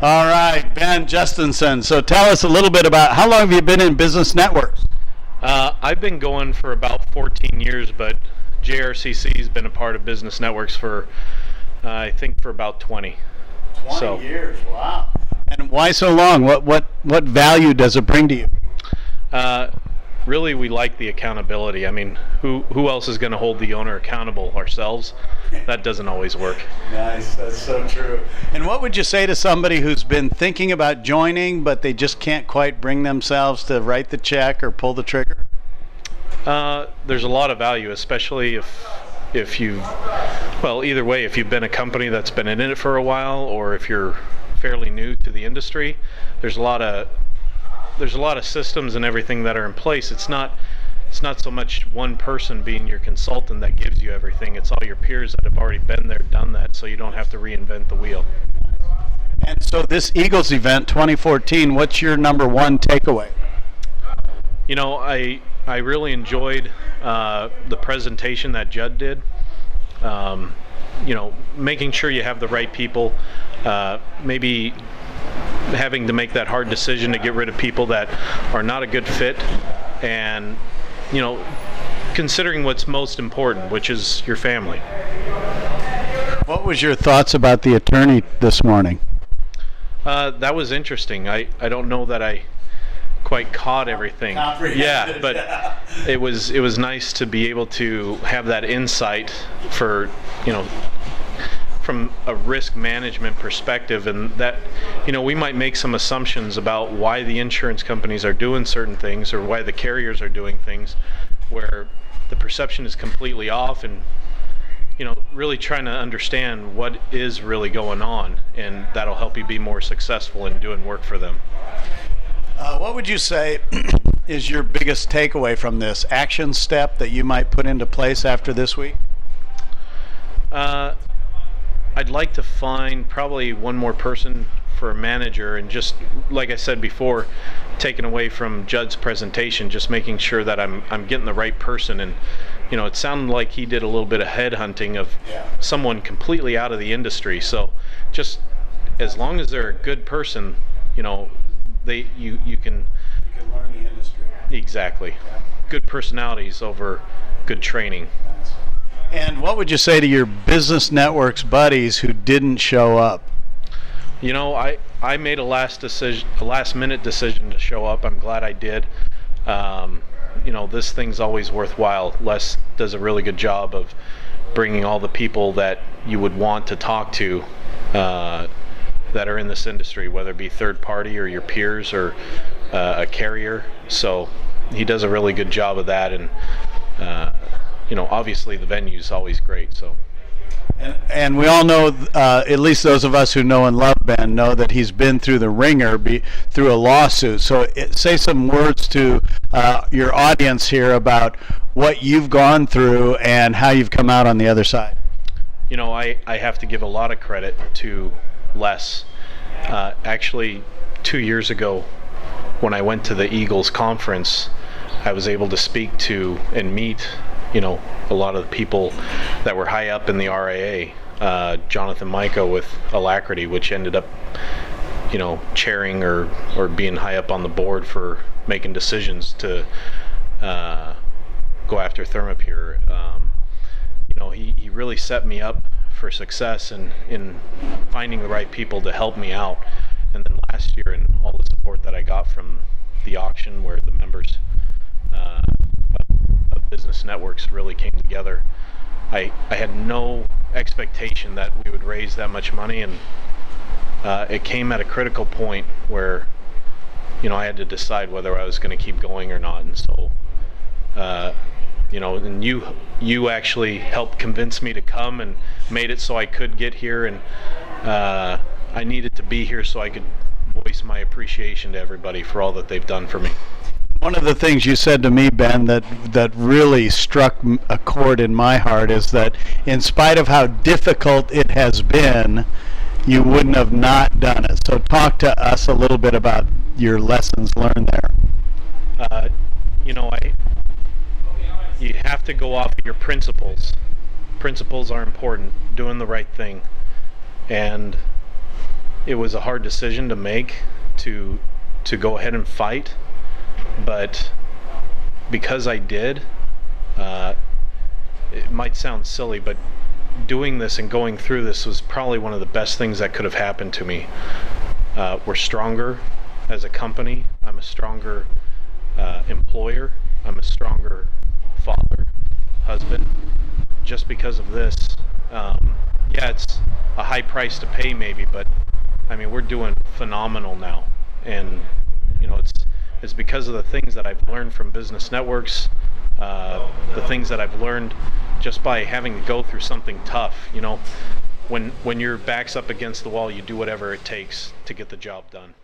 All right, Ben Justeson. So tell us a little bit about how long have you been in business networks? I've been going for about 14 years, but JRCC has been a part of business networks for, I think, for about 20. 20 years, wow. And why so long? What value does it bring to you? Really, we like the accountability. I mean, who else is going to hold the owner accountable? Ourselves? That doesn't always work. Nice, that's so true. And what would you say to somebody who's been thinking about joining, but they just can't quite bring themselves to write the check or pull the trigger? There's a lot of value, especially if you, well, either way, if you've been a company that's been in it for a while, or if you're fairly new to the industry, there's a lot of systems and everything that are in place. It's not so much one person being your consultant that gives you everything. It's all your peers that have already been there, done that, so you don't have to reinvent the wheel. And so this Eagles event 2014, what's your number one takeaway? You know, I really enjoyed the presentation that Judd did. You know, making sure you have the right people, maybe having to make that hard decision to get rid of people that are not a good fit, and you know, considering what's most important, which is your family. What was your thoughts about the attorney this morning? That was interesting. I don't know that I quite caught everything. Yeah, but it was nice to be able to have that insight for, you know, from a risk management perspective, and that, you know, we might make some assumptions about why the insurance companies are doing certain things or why the carriers are doing things where the perception is completely off, and you know, really trying to understand what is really going on, and that'll help you be more successful in doing work for them. What would you say is your biggest takeaway from this action step that you might put into place after this week? I'd like to find probably one more person for a manager, and just like I said before, taken away from Judd's presentation, just making sure that I'm getting the right person. And you know, it sounded like he did a little bit of headhunting of someone completely out of the industry. So just as long as they're a good person, you know, you can learn the industry. Exactly. Yeah. Good personalities over good training. Nice. And what would you say to your business networks buddies who didn't show up? You know, I made a last minute decision to show up. I'm glad I did. You know, this thing's always worthwhile. Les does a really good job of bringing all the people that you would want to talk to that are in this industry, whether it be third party or your peers or a carrier. So he does a really good job of that, and you know, obviously the venue is always great. So. And we all know, at least those of us who know and love Ben, know that he's been through the ringer through a lawsuit. So say some words to your audience here about what you've gone through and how you've come out on the other side. You know, I have to give a lot of credit to Les. Actually, 2 years ago, when I went to the Eagles conference, I was able to speak to and meet, you know, a lot of the people that were high up in the RIA. Jonathan Mico with Alacrity, which ended up, you know, chairing or being high up on the board for making decisions to go after Thermopure. You know, he really set me up for success in finding the right people to help me out. And then last year, and all the support that I got from the auction where the members of business networks really came together, I had no expectation that we would raise that much money, and it came at a critical point where, you know, I had to decide whether I was going to keep going or not. And so you know, and you actually helped convince me to come and made it so I could get here, and I needed to be here so I could voice my appreciation to everybody for all that they've done for me. One of the things you said to me, Ben, that really struck a chord in my heart is that in spite of how difficult it has been, you wouldn't have not done it. So talk to us a little bit about your lessons learned there. You know, you have to go off of your principles. Principles are important, doing the right thing. And it was a hard decision to make to go ahead and fight, but because I did, it might sound silly, but doing this and going through this was probably one of the best things that could have happened to me. We're stronger as a company. I'm a stronger employer. I'm a stronger father, husband, just because of this. Yeah, it's a high price to pay maybe, but I mean, we're doing phenomenal now. And you know, it's because of the things that I've learned from business networks, the things that I've learned just by having to go through something tough. You know, when your back's up against the wall, you do whatever it takes to get the job done.